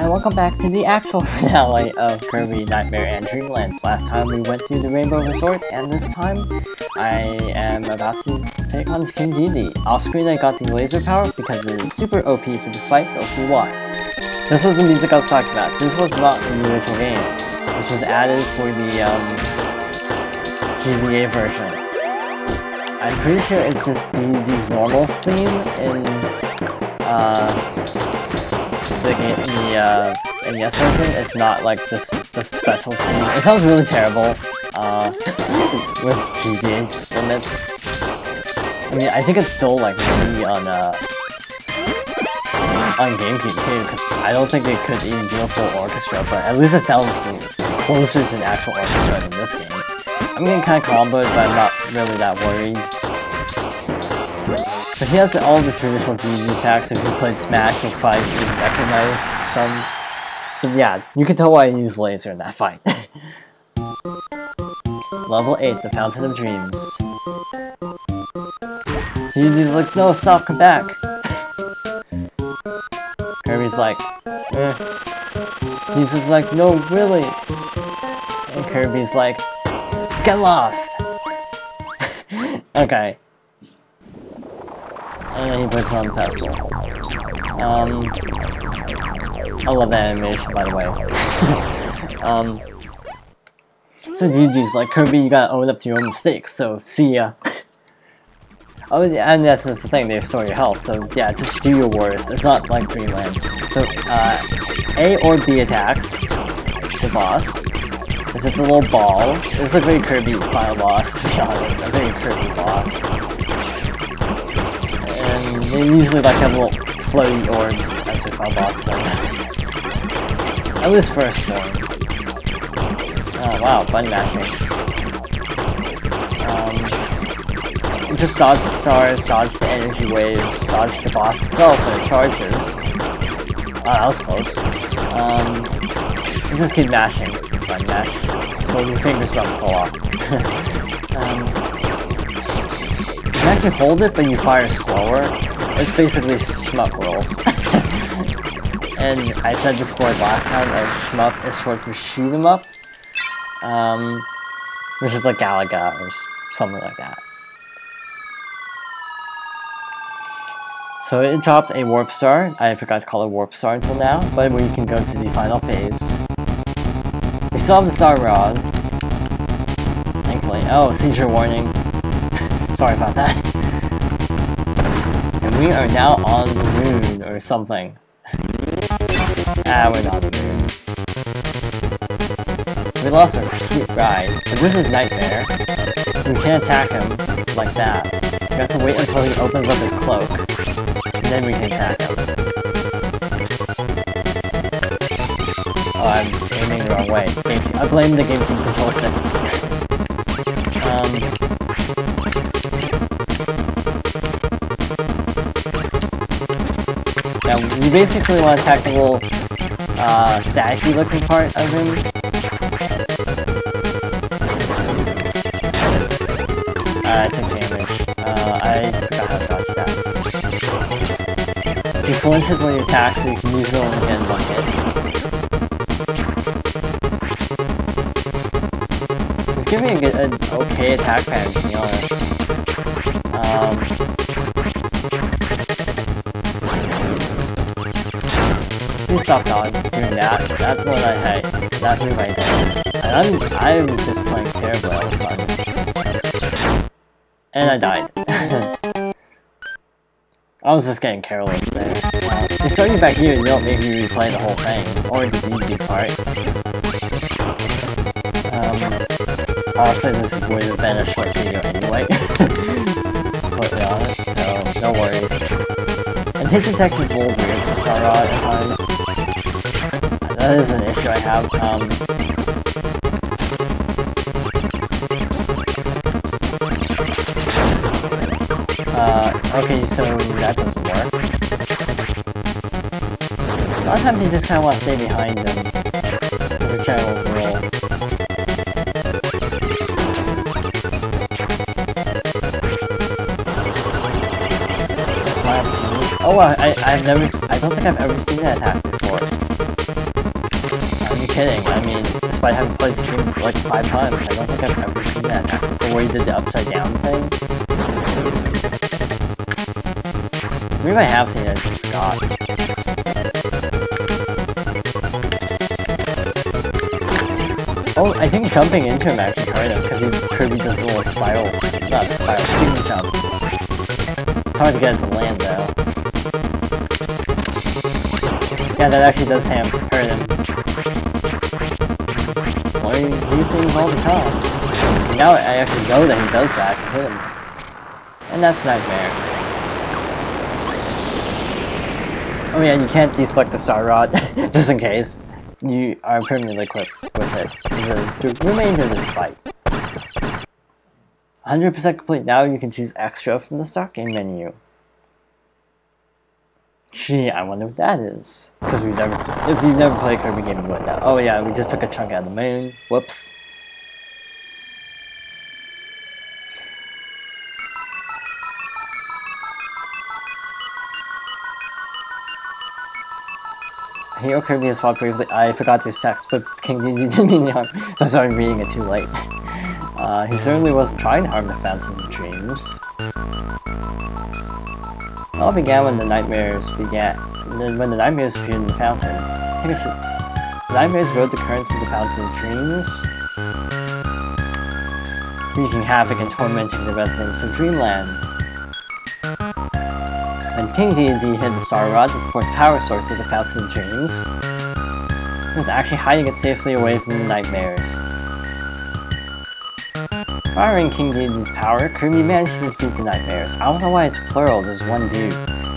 And welcome back to the actual finale of Kirby Nightmare and Dreamland. Last time we went through the Rainbow Resort, and this time I am about to take on King Dedede. Off screen I got the laser power because it is super OP for this fight, you'll see why. This was the music I was talking about. This was not in the original game. This was added for the GBA version. I'm pretty sure it's just Dedede's normal theme in the NES version. It's not like the special theme. It sounds really terrible with GBA limits. I mean, I think it's still like maybe on GameCube too, because I don't think it could even do a full orchestra, but at least it sounds closer to an actual orchestra than this game. I'm getting kind of comboed, but I'm not really that worried. But he has all the traditional Dedede attacks. If you played Smash, you'll probably even recognize some. But yeah, you can tell why I used laser in that fight. Level 8, the Fountain of Dreams. Dedede's like, no, stop, come back. Kirby's like, eh. He's just like, no, really. And Kirby's like, get lost. Okay. And then he puts it on the pedestal. I love that animation, by the way. So Dedede's like, Kirby, you gotta own up to your own mistakes, so see ya. Oh, yeah, and that's just the thing, they restore your health, so yeah, just do your worst. It's not like Dreamland. So, A or B attacks, the boss. It's just a little ball. It's a very Kirby final boss, to be honest. A very Kirby boss. And they usually like have little floaty orbs as their final bosses, I guess. At least first form. Oh wow, button mashing. Just dodge the stars, dodge the energy waves, dodge the boss itself when it charges. Oh, that was close. And just keep mashing. Button mash. Until your fingers about to fall off. You can actually hold it, but you fire slower. It's basically shmup rolls. And I said this word last time, that shmup is short for shoot 'em up. Which is like Galaga or something like that. So it dropped a warp star. I forgot to call it warp star until now, but we can go to the final phase. We still have the star rod. Thankfully. Oh, seizure warning. Sorry about that. And we are now on the moon or something. Ah, we're not on the moon. We lost our sweet ride, but this is Nightmare. We can't attack him like that. We have to wait until he opens up his cloak, and then we can attack him. Oh, I'm aiming the wrong way. I blame the GameCube control stick. Now, we basically want to attack the little staticky looking part of him. I took damage. I forgot how to dodge that. He flinches when you attack, so you can usually only get one hit. He's giving an okay attack pattern, to be honest. Please stop doing that. That's what I hate. That move right there. And I'm just playing terribly all of a sudden. And I died. I was just getting careless there. They start you back here and they don't make you replay the whole thing, or the Dedede part. Honestly, this would have been a short video anyway. Completely honest, so no worries. And hit detection's a little weird with the star rod at times. That is an issue I have. Okay, so that doesn't work. A lot of times you just kind of want to stay behind them as a general rule. That's my opportunity. Oh, I don't think I've ever seen that attack before. kidding. I mean, despite having played this game like 5 times, I don't think I've ever seen that attack before where he did the upside down thing. Maybe I have seen it, I just forgot. Oh, I think jumping into him actually hurt him, because Kirby does a little spiral, not a spiral, spin jump. It's hard to get it to land though. Yeah, that actually does hurt him. Learning new things all the time. Now I actually know that he does that to hit him. And that's Nightmare. Oh yeah, you can't deselect the Star Rod, just in case. You are permanently equipped with it the remainder of this fight. 100% complete. Now you can choose extra from the start game menu. Gee, I wonder what that is. Because if you've never played a Kirby game, you wouldn't know. Oh yeah, we just took a chunk out of the moon. Whoops. Hero Kirby has fought briefly. I forgot to use text, but King Dedede didn't mean to harm, so I started reading it too late. He certainly wasn't trying to harm the Fountain of Dreams. It all began when the nightmares began. When the nightmares appeared in the fountain. The nightmares rode the currents of the Fountain of Dreams, wreaking havoc and tormenting the residents of Dreamland. When King Dedede hid the Star Rod to support the power source of the Fountain of Dreams, he was actually hiding it safely away from the nightmares. Firing King Dedede's power, Kirby managed to defeat the nightmares. I don't know why it's plural, there's one dude.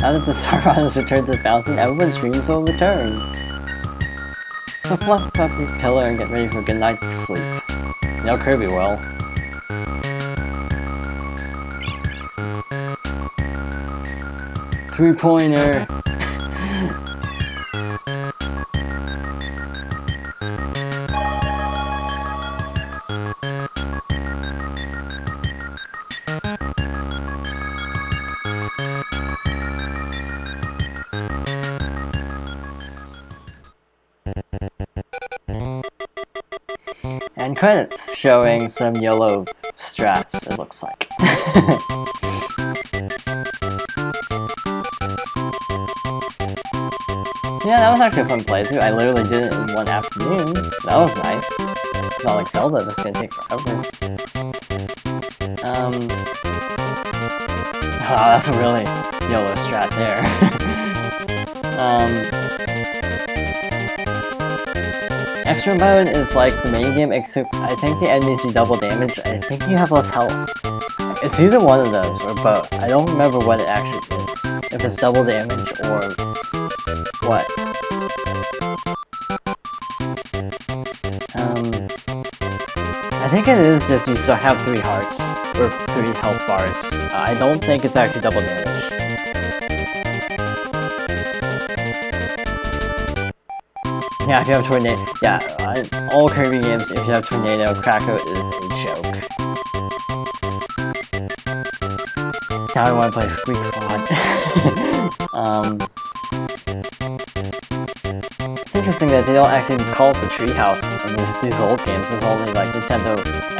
Now that the Star Rod has returned to the fountain, everyone's dreams will return. So fluff up your pillow and get ready for a good night's sleep. You know Kirby will. Three-pointer! And credits showing some yellow strats, it looks like. Yeah, that was actually a fun playthrough. I literally did it in one afternoon, so that was nice. It's not like Zelda, this is gonna take forever. Oh, that's a really yellow strat there. Extra mode is like the main game, except I think the enemies do double damage, I think you have less health. It's either one of those, or both. I don't remember what it actually is. If it's double damage, or what. I think it is just you still have 3 hearts, or 3 health bars. I don't think it's actually double damage. Yeah, if you have Tornado, yeah, all Kirby games, if you have Tornado, Kracko is a joke. Now I want to play Squeak Squad. It's interesting that they don't actually call it the treehouse in these old games. There's only like Nintendo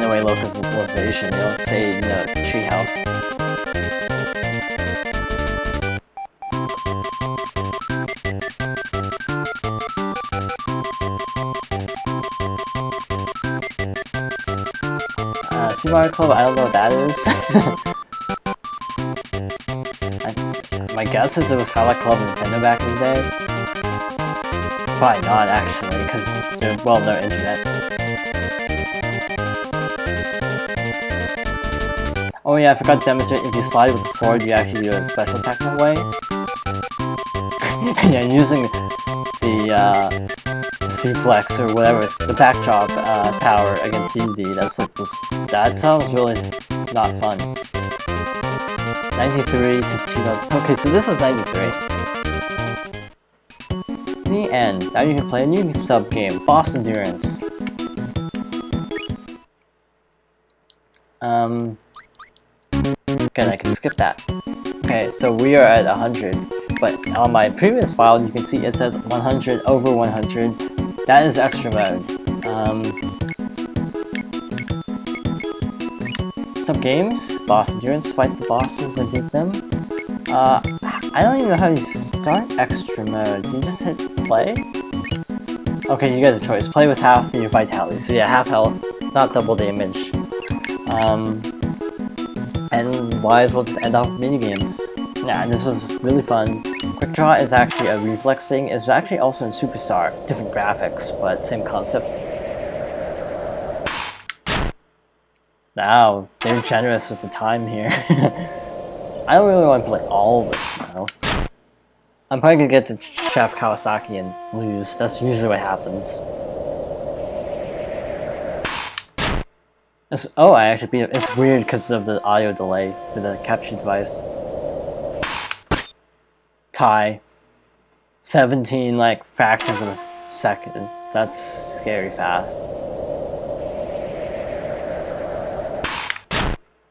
NOA localization. They don't say, you know, treehouse. Super Mario Club, I don't know what that is. My guess is it was kind of like Club Nintendo back in the day. Probably not, actually, because, well, no internet. Oh yeah, I forgot to demonstrate, if you slide with the sword, you actually do a special attack that way. Yeah, using the suplex or whatever, the back chop power against Dedede, that's like this, that sounds really not fun. 93 to 2000, okay, so this was 93. In the end, now you can play a new sub-game, Boss Endurance. Good, I can skip that. Okay, so we are at 100, but on my previous file, you can see it says 100 over 100, that is extra mode. Some games, boss endurance, fight the bosses and beat them. I don't even know how you start extra mode. You just hit play? Okay, you get a choice. Play with half your vitality. So yeah, half health, not double damage. And might as well just end off with minigames. Yeah, this was really fun. Quick Draw is actually a reflex thing. It's actually also in Superstar. Different graphics, but same concept. Wow, they're generous with the time here. I don't really want to play all of this now. I'm probably gonna get to Chef Kawasaki and lose. That's usually what happens. Oh, I actually beat it. It's weird because of the audio delay for the capture device. Tie. 17 like fractions of a second. That's scary fast.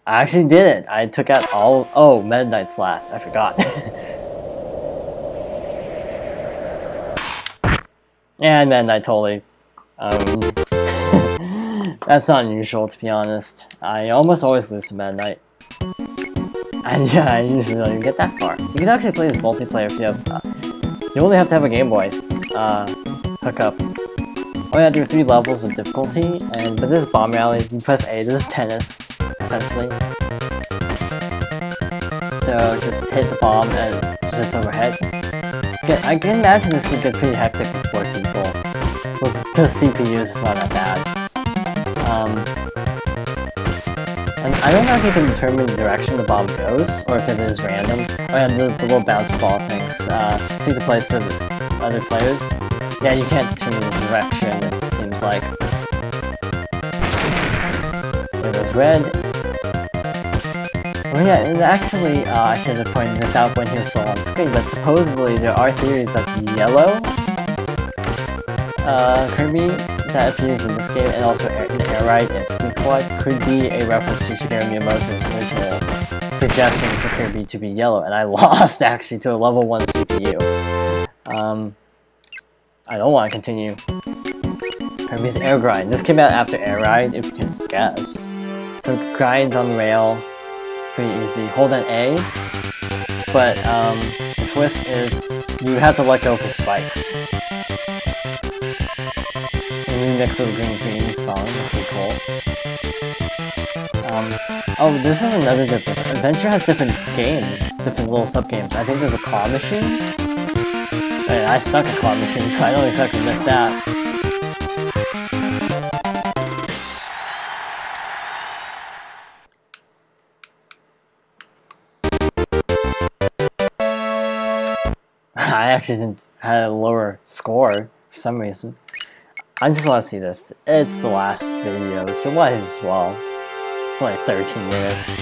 I actually did it. I took out all. Oh, Meta Knight's last. I forgot. And Meta Knight totally. That's not unusual, to be honest. I almost always lose to Meta Knight. And yeah, I usually don't even get that far. You can actually play this multiplayer if you have. You only have to have a Game Boy hookup. Oh yeah, there are 3 levels of difficulty, but this is Bomb Rally. You press A. This is tennis, essentially. So just hit the bomb and just overhead. I can imagine this would get pretty hectic with 4 people. With the CPUs, it's not that bad. And I don't know if you can determine the direction the bomb goes, or if it is random. Oh yeah, the little bounce ball things. Take the place of other players. Yeah, you can't determine the direction, it seems like. There goes red. Oh yeah, and actually, I should have pointed this out when he was still on screen, but supposedly there are theories that the yellow Kirby that appears in this game, and also in Air Ride and Squeak Squad, could be a reference to Shigeru Miyamoto's original suggestion for Kirby to be yellow, and I lost actually to a level 1 CPU. I don't want to continue. Kirby's Air Grind. This came out after Air Ride, if you can guess. So grind on rail, pretty easy. Hold an A, but the twist is you have to let go for spikes. Remix of the Green song, that's pretty cool. Oh, this is another difference. Adventure has different games, different little sub-games. I think there's a claw machine. And I suck at claw machines, so I don't exactly miss that. I actually had a lower score for some reason. I just want to see this. It's the last video, so might as well. It's only 13 minutes.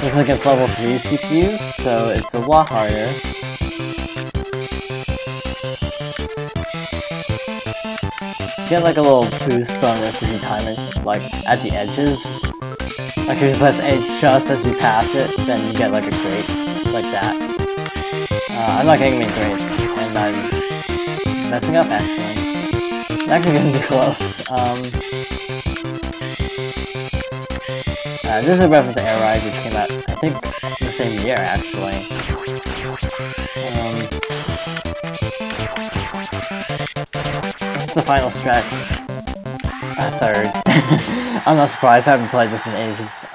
This is against level 3 CPUs, so it's a lot harder. You get like a little boost bonus if you time it like at the edges. Like if you press A just as you pass it, then you get like a grate like that. I'm not getting any grades, and I'm messing up actually. It's actually gonna be close. This is a reference to Air Ride, which came out, I think, the same year actually. What's the final stretch? A third. I'm not surprised, I haven't played this in ages.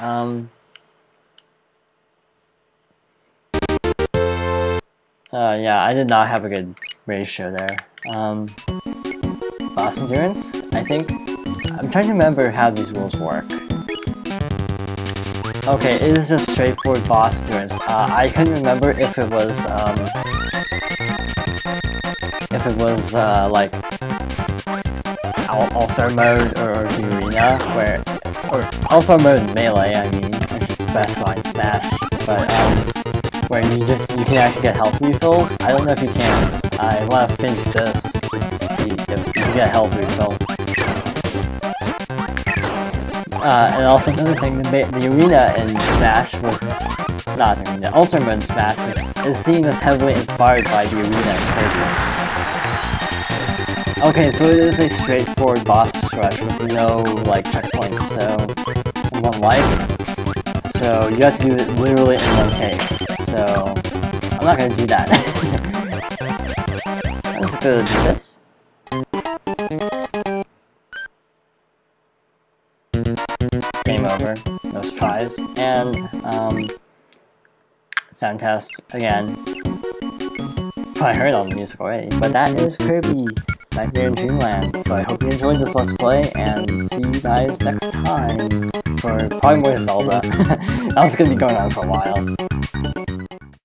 Yeah, I did not have a good ratio there. Boss endurance, I think. I'm trying to remember how these rules work. Okay, it is just straightforward boss endurance. I couldn't remember if it was, like, All-Star mode or the arena, or All-Star mode in Melee, I mean, which is specified in Smash, but, where you can actually get health refills. I don't know if you can. I want to finish this to see if you can get a health refill. And also another thing, the arena in Smash was not arena. Also, Mode's mask is seen as heavily inspired by the arena in Kirby. Okay, so it is a straightforward boss rush with no like checkpoints, so 1 life. So you have to do it literally in 1 take. So I'm not gonna do that. I'm just gonna do this. Game over. No surprise. And sound test again. Probably heard all the music already, but that is Kirby Nightmare in Dreamland. So I hope you enjoyed this Let's Play, and see you guys next time for probably more Zelda. That was gonna be going on for a while.